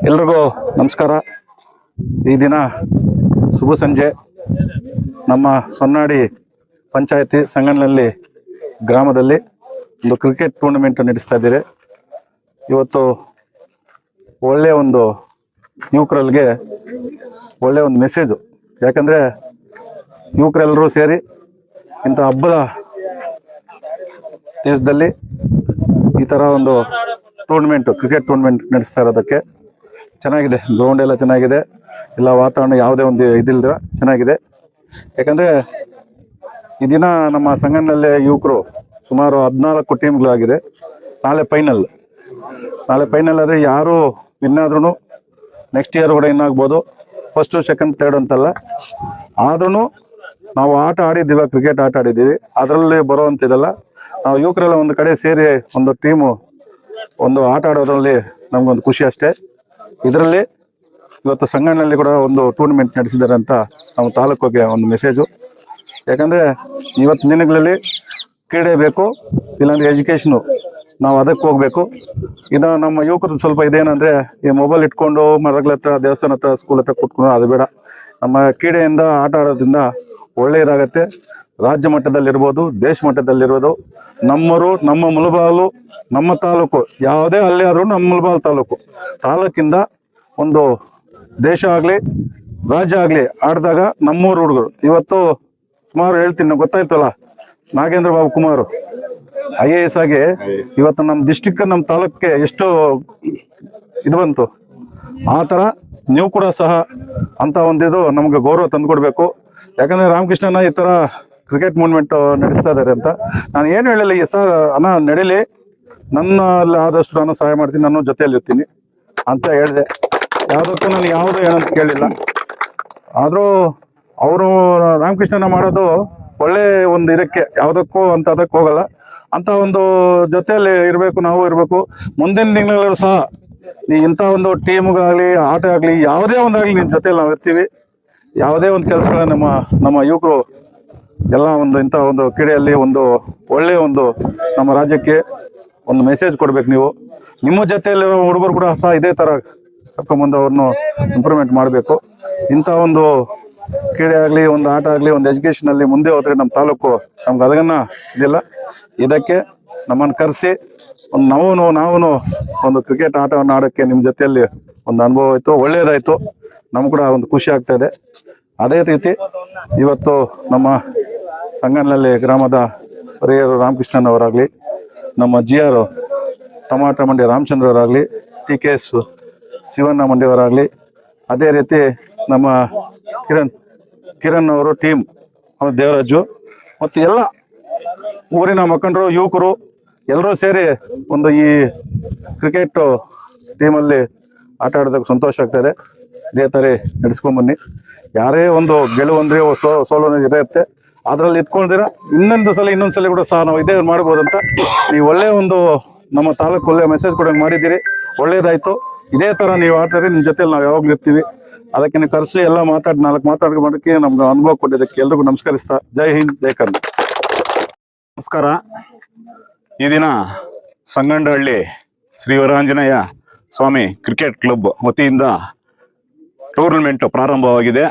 ಎಲ್ರಿಗೂ ನಮಸ್ಕಾರ. ಈ ದಿನ ಶುಭ ಸಂಜೆ ನಮ್ಮ ಸೊನ್ನಾಡಿ ಪಂಚಾಯತಿ ಸಂಗನಲ್ಲಿ ಗ್ರಾಮದಲ್ಲಿ ಒಂದು ಕ್ರಿಕೆಟ್ ಟೂರ್ನಮೆಂಟ್ ನಡೆಸ್ತಾ ಇದ್ದೀರಿ. ಇವತ್ತು ಒಳ್ಳೆಯ ಒಂದು ಯುವಕರಿಗೆ ಒಳ್ಳೆಯ ಒಂದು ಮೆಸೇಜು. ಯಾಕಂದರೆ ಯುವಕರೆಲ್ಲರೂ ಸೇರಿ ಇಂಥ ಹಬ್ಬದ ದೇಶದಲ್ಲಿ ಈ ಥರ ಒಂದು ಕ್ರಿಕೆಟ್ ಟೂರ್ನಮೆಂಟ್ ನಡೆಸ್ತಾ ಇರೋದಕ್ಕೆ ಚೆನ್ನಾಗಿದೆ. ಗ್ರೌಂಡ್ ಎಲ್ಲ ಚೆನ್ನಾಗಿದೆ, ಎಲ್ಲ ವಾತಾವರಣ ಯಾವುದೇ ಒಂದು ಇದಿಲ್ದಿರ ಚೆನ್ನಾಗಿದೆ. ಯಾಕಂದರೆ ಈ ದಿನ ನಮ್ಮ ಸಂಘನಲ್ಲೇ ಯುವಕರು ಸುಮಾರು 14 ಟೀಮ್ಗಳಾಗಿದೆ. ನಾಳೆ ಫೈನಲ್ ಆದರೆ ಯಾರು ವಿನ್ ಆದ್ರೂ ನೆಕ್ಸ್ಟ್ ಇಯರ್ ಕೂಡ ಇನ್ನಾಗ್ಬೋದು. ಫಸ್ಟು ಸೆಕೆಂಡ್ ಥರ್ಡ್ ಅಂತಲ್ಲ, ಆದ್ರೂ ನಾವು ಆಟ ಆಡಿದ್ದೀವಿ, ಕ್ರಿಕೆಟ್ ಆಟ ಆಡಿದ್ದೀವಿ. ಅದರಲ್ಲಿ ಬರೋವಂಥದ್ದಲ್ಲ, ನಾವು ಯುವಕರೆಲ್ಲ ಒಂದು ಕಡೆ ಸೇರಿ ಒಂದು ಟೀಮು ಒಂದು ಆಟ ಆಡೋದ್ರಲ್ಲಿ ನಮಗೊಂದು ಖುಷಿ ಅಷ್ಟೇ. ಇದರಲ್ಲಿ ಇವತ್ತು ಸಂಗನಲ್ಲಿ ಕೂಡ ಒಂದು ಟೂರ್ನಮೆಂಟ್ ನಡೆಸಿದ್ದಾರೆ ಅಂತ ನಮ್ಮ ತಾಲೂಕಿಗೆ ಒಂದು ಮೆಸೇಜು. ಯಾಕಂದರೆ ಇವತ್ತು ದಿನಗಳಲ್ಲಿ ಕ್ರೀಡೆ ಬೇಕು, ಇಲ್ಲಾಂದರೆ ಎಜುಕೇಷನು, ನಾವು ಅದಕ್ಕೆ ಹೋಗಬೇಕು. ಇದು ನಮ್ಮ ಯುವಕರು ಸ್ವಲ್ಪ ಇದೇನಂದರೆ ಈ ಮೊಬೈಲ್ ಇಟ್ಕೊಂಡು ಮರಗಳ ಹತ್ರ, ದೇವಸ್ಥಾನ ಹತ್ರ, ಸ್ಕೂಲ್ ಹತ್ರ ಕೂತ್ಕೊಂಡು ಅದು ಬೇಡ. ನಮ್ಮ ಕ್ರೀಡೆಯಿಂದ ಆಟ ಆಡೋದ್ರಿಂದ ಒಳ್ಳೆಯದಾಗತ್ತೆ. ರಾಜ್ಯ ಮಟ್ಟದಲ್ಲಿರ್ಬೋದು, ದೇಶ ಮಟ್ಟದಲ್ಲಿರ್ಬೋದು. ನಮ್ಮರು, ನಮ್ಮ ಮುಳಬಾಗಿಲು, ನಮ್ಮ ತಾಲೂಕು ಯಾವುದೇ ಅಲ್ಲಿ ಆದರೂ ನಮ್ಮ ಮುಳಬಾಗಿಲು ತಾಲೂಕಿಂದ ಒಂದು ದೇಶ ಆಗಲಿ ರಾಜ್ಯ ಆಗಲಿ ಆಡಿದಾಗ ನಮ್ಮೂರು ಹುಡುಗರು ಇವತ್ತು ಸುಮಾರು ಹೇಳ್ತೀನಿ, ಗೊತ್ತಾಯ್ತಲ್ಲ, ನಾಗೇಂದ್ರ ಬಾಬು ಕುಮಾರು IAS ಆಗಿ ಇವತ್ತು ನಮ್ಮ ಡಿಸ್ಟಿಕ್, ನಮ್ಮ ತಾಲೂಕಿಗೆ ಎಷ್ಟು ಇದು ಬಂತು. ಆ ಥರ ನೀವು ಕೂಡ ಸಹ ಅಂತ ಒಂದಿದು ನಮಗೆ ಗೌರವ ತಂದುಕೊಡ್ಬೇಕು. ಯಾಕಂದರೆ ರಾಮಕೃಷ್ಣನ ಈ ಥರ ಕ್ರಿಕೆಟ್ ಮೂವ್ಮೆಂಟ್ ನಡೆಸ್ತಾ ಇದ್ದಾರೆ ಅಂತ ನಾನು ಏನು ಹೇಳಿಲ್ಲ. ಸರ್ ಅಣ್ಣ ನಡೀಲಿ, ನನ್ನಲ್ಲಿ ಆದಷ್ಟು ನಾನು ಸಹಾಯ ಮಾಡ್ತೀನಿ, ನಾನು ಜೊತೆಯಲ್ಲಿರ್ತೀನಿ ಅಂತ ಹೇಳಿದೆ. ಯಾವುದಕ್ಕೂ ನಾನು ಯಾವುದೂ ಏನಂತ ಕೇಳಿಲ್ಲ. ಆದರೂ ಅವರು ರಾಮಕೃಷ್ಣನ ಮಾಡೋದು ಒಳ್ಳೆ ಒಂದು ಇದಕ್ಕೆ, ಯಾವುದಕ್ಕೂ ಅಂತ ಅದಕ್ಕೆ ಹೋಗಲ್ಲ ಅಂತ ಒಂದು ಜೊತೆಯಲ್ಲಿ ಇರಬೇಕು, ನಾವು ಇರಬೇಕು. ಮುಂದಿನ ದಿನಗಳಲ್ಲೂ ಸಹ ಇಂಥ ಒಂದು ಟೀಮ್ಗಾಗಲಿ, ಆಟ ಆಗಲಿ, ಯಾವುದೇ ಒಂದಾಗಲಿ ನಿಮ್ಮ ಜೊತೆಯಲ್ಲಿ ನಾವು ಇರ್ತೀವಿ. ಯಾವುದೇ ಒಂದು ಕೆಲಸಗಳನ್ನ ನಮ್ಮ ಯುವಕರು ಎಲ್ಲ ಒಂದು ಇಂಥ ಒಂದು ಕ್ರೀಡೆಯಲ್ಲಿ ಒಂದು ಒಳ್ಳೆಯ ಒಂದು ನಮ್ಮ ರಾಜ್ಯಕ್ಕೆ ಒಂದು ಮೆಸೇಜ್ ಕೊಡ್ಬೇಕು. ನೀವು ನಿಮ್ಮ ಜೊತೆಯಲ್ಲಿರೋ ಹುಡುಗರು ಕೂಡ ಸಹ ಇದೇ ಥರ ಕರ್ಕೊಂಬಂದು ಅವ್ರನ್ನು ಇಂಪ್ರೂವ್ಮೆಂಟ್ ಮಾಡಬೇಕು. ಇಂಥ ಒಂದು ಕ್ರೀಡೆ ಆಗಲಿ, ಒಂದು ಆಟ ಆಗಲಿ, ಒಂದು ಎಜುಕೇಷನಲ್ಲಿ ಮುಂದೆ ಹೋದರೆ ನಮ್ಮ ತಾಲೂಕು ನಮ್ಗೆ ಅದನ್ನ ಇದಿಲ್ಲ. ಇದಕ್ಕೆ ನಮ್ಮನ್ನು ಕರೆಸಿ ಒಂದು ನಾವು ಒಂದು ಕ್ರಿಕೆಟ್ ಆಟವನ್ನು ಆಡೋಕ್ಕೆ ನಿಮ್ಮ ಜೊತೆಯಲ್ಲಿ ಒಂದು ಅನುಭವ ಆಯಿತು, ಒಳ್ಳೆಯದಾಯಿತು. ನಮ್ಗೆ ಕೂಡ ಒಂದು ಖುಷಿ ಆಗ್ತಾ ಇದೆ. ಅದೇ ರೀತಿ ಇವತ್ತು ನಮ್ಮ ಸಂಗನಲ್ಲಿ ಗ್ರಾಮದ ಹಿರಿಯರು ರಾಮಕೃಷ್ಣನವರಾಗಲಿ, ನಮ್ಮ GR ಟಮಾಟ ಮಂಡಿ ರಾಮಚಂದ್ರವರಾಗಲಿ, TKS ಶಿವಣ್ಣ ಮಂಡಿಯವರಾಗಲಿ, ಅದೇ ರೀತಿ ನಮ್ಮ ಕಿರಣ್ ಅವರು ಟೀಮ್, ದೇವರಾಜು ಮತ್ತು ಎಲ್ಲ ಊರಿನ ಮುಖಂಡರು, ಯುವಕರು ಎಲ್ಲರೂ ಸೇರಿ ಒಂದು ಈ ಕ್ರಿಕೆಟ್ ಟೀಮಲ್ಲಿ ಆಟ ಆಡೋದಕ್ಕೆ ಸಂತೋಷ ಆಗ್ತಾಯಿದೆ. ಇದೇ ಥರ ನಡೆಸ್ಕೊಂಬನ್ನಿ. ಯಾರೇ ಒಂದು ಗೆಲುವಂದ್ರೆ ಸೋಲು ಇರುತ್ತೆ, ಅದರಲ್ಲಿ ಇಟ್ಕೊಳ್ದಿರ ಇನ್ನೊಂದು ಸಲ ಕೂಡ ಸಹ ನಾವು ಇದೇ ಮಾಡ್ಬೋದಂತ ನೀವು ಒಳ್ಳೆಯ ಒಂದು ನಮ್ಮ ತಾಲೂಕು ಒಳ್ಳೆಯ ಮೆಸೇಜ್ ಕೊಡೋಂಗೆ ಮಾಡಿದ್ದೀರಿ. ಒಳ್ಳೇದಾಯಿತು. ಇದೇ ಥರ ನೀವು ಆಡ್ತಾರೆ, ನಿಮ್ಮ ಜೊತೆಲಿ ನಾವು ಯಾವಾಗಲೂ ಇರ್ತೀವಿ. ಅದಕ್ಕೆ ನೀವು ಕರೆಸಿ ಎಲ್ಲ ನಾಲ್ಕು ಮಾತಾಡೋಕ್ಕೆ ನಮ್ಗೆ ಅನುಭವ ಕೊಟ್ಟಿದ್ದಕ್ಕೆ ಎಲ್ರಿಗೂ ನಮಸ್ಕರಿಸ್ತಾ ಜೈ ಹಿಂದ್ ಜೈ ಕರ್ನಾಟಕ. ನಮಸ್ಕಾರ. ಈ ದಿನ ಸಂಗಂಡಹಳ್ಳಿ ಶ್ರೀ ವೀರಾಂಜನೇಯ ಸ್ವಾಮಿ ಕ್ರಿಕೆಟ್ ಕ್ಲಬ್ ವತಿಯಿಂದ ಟೂರ್ನಮೆಂಟ್ ಪ್ರಾರಂಭವಾಗಿದೆ.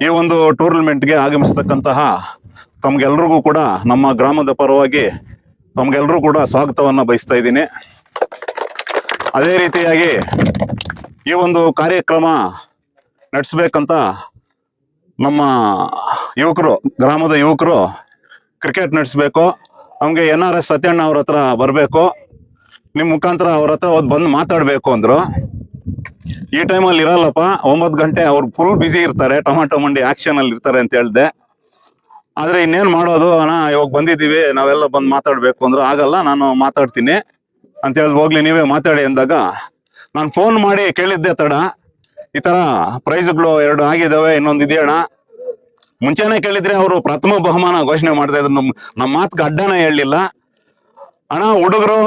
ಈ ಒಂದು ಟೂರ್ನಮೆಂಟ್ಗೆ ಆಗಮಿಸತಕ್ಕಂತಹ ತಮ್ಗೆಲ್ರಿಗೂ ಕೂಡ ನಮ್ಮ ಗ್ರಾಮದ ಪರವಾಗಿ ತಮ್ಗೆಲ್ರೂ ಕೂಡ ಸ್ವಾಗತವನ್ನು ಬಯಸ್ತಾ ಇದ್ದೀನಿ. ಅದೇ ರೀತಿಯಾಗಿ ಈ ಒಂದು ಕಾರ್ಯಕ್ರಮ ನಡೆಸಬೇಕಂತ ನಮ್ಮ ಯುವಕರು, ಗ್ರಾಮದ ಯುವಕರು ಕ್ರಿಕೆಟ್ ನಡೆಸಬೇಕು, ನಮಗೆ NRS ಸತ್ಯಣ್ಣ ಅವ್ರ ಹತ್ರ ಬರಬೇಕು, ನಿಮ್ಮ ಮುಖಾಂತರ ಅವ್ರ ಹತ್ರ ಬಂದು ಮಾತಾಡಬೇಕು ಅಂದರು. ಈ ಟೈಮಲ್ಲಿ ಇರಲ್ಲಪ್ಪ, 9 ಗಂಟೆ ಅವ್ರು ಫುಲ್ ಬ್ಯುಸಿ ಇರ್ತಾರೆ, ಟೊಮಾಟೊ ಮಂಡಿ ಆ್ಯಕ್ಷನಲ್ಲಿ ಇರ್ತಾರೆ ಅಂತ ಹೇಳಿದೆ. ಆದರೆ ಇನ್ನೇನು ಮಾಡೋದು ಅಣ್ಣ, ಇವಾಗ ಬಂದಿದ್ದೀವಿ, ನಾವೆಲ್ಲ ಬಂದು ಮಾತಾಡಬೇಕು ಅಂದ್ರು. ಆಗಲ್ಲ, ನಾನು ಮಾತಾಡ್ತೀನಿ ಅಂತ ಹೇಳಿ, ಹೋಗ್ಲಿ ನೀವೇ ಮಾತಾಡಿ ಅಂದಾಗ ನಾನು ಫೋನ್ ಮಾಡಿ ಕೇಳಿದ್ದೆ ತಡ, ಈ ಥರ ಪ್ರೈಸ್ಗಳು 2 ಆಗಿದ್ದಾವೆ, ಇನ್ನೊಂದು ಇದೆಯಣ್ಣ. ಮುಂಚೆನೇ ಕೇಳಿದ್ರೆ ಅವರು ಪ್ರಥಮ ಬಹುಮಾನ ಘೋಷಣೆ ಮಾಡ್ತಾ ಇದ್ರು. ನಮ್ಮ ಮಾತಿಗೆ ಅಡ್ಡನೇ ಹೇಳಲಿಲ್ಲ. ಅಣ್ಣ, ಹುಡುಗರು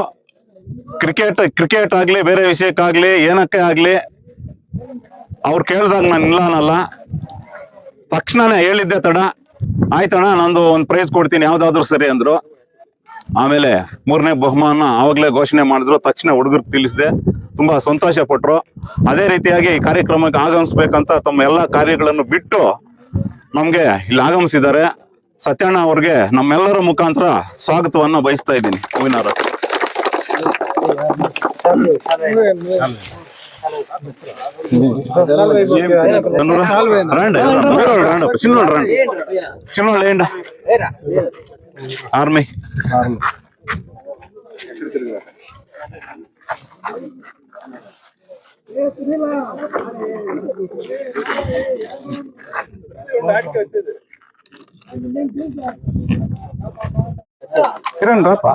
ಕ್ರಿಕೆಟ್ ಆಗಲಿ, ಬೇರೆ ವಿಷಯಕ್ಕಾಗಲಿ, ಏನಕ್ಕೆ ಆಗಲಿ, ಅವ್ರು ಕೇಳಿದಾಗ ನಾನು ಇಲ್ಲ ಅನ್ನಲ್ಲ. ತಕ್ಷಣನೇ ಹೇಳಿದ್ದೆ ತಡ, ಆಯ್ತಣ್ಣ ನಂದು ಒಂದು ಪ್ರೈಸ್ ಕೊಡ್ತೀನಿ ಯಾವ್ದಾದ್ರು ಸರಿ ಅಂದ್ರು. ಆಮೇಲೆ 3ನೇ ಬಹುಮಾನ ಆವಾಗಲೇ ಘೋಷಣೆ ಮಾಡಿದ್ರು. ತಕ್ಷಣ ಹುಡುಗರಿಗೆ ತಿಳಿಸಿದೆ, ತುಂಬಾ ಸಂತೋಷ ಪಟ್ರು. ಅದೇ ರೀತಿಯಾಗಿ ಈ ಕಾರ್ಯಕ್ರಮಕ್ಕೆ ಆಗಮಿಸ್ಬೇಕಂತ ತಮ್ಮ ಎಲ್ಲ ಕಾರ್ಯಗಳನ್ನು ಬಿಟ್ಟು ನಮ್ಗೆ ಇಲ್ಲಿ ಆಗಮಿಸಿದ್ದಾರೆ. ಸತ್ಯಣ್ಣ ಅವ್ರಿಗೆ ನಮ್ಮೆಲ್ಲರ ಮುಖಾಂತರ ಸ್ವಾಗತವನ್ನ ಬಯಸ್ತಾ ಇದ್ದೀನಿ. ಹೂವಿನಾರ ఆర్మీ ಕಿರಣ್ ರಾಪ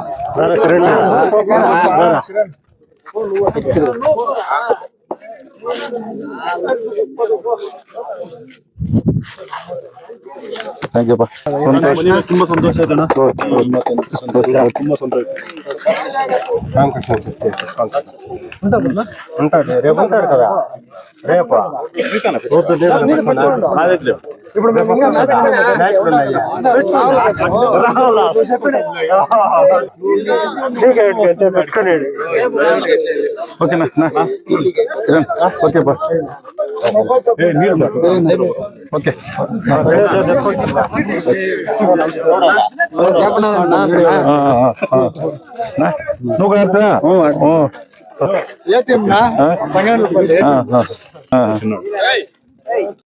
ಥ್ಯಾಂಕ್ ಯು. ತುಂಬಾ ಸಂತೋಷ ಆಯ್ತಣ್ಣ. ತುಂಬಾ ಸಂತೋಷ. ఉంటాడు రేపు ఉంటాడు కదా రేపు పెట్టుకోలేడు. ఓకేనా కిరణ్? ఓకే బా, ఓకే. నువ్వు ఆడతా? ఏ టీం నా?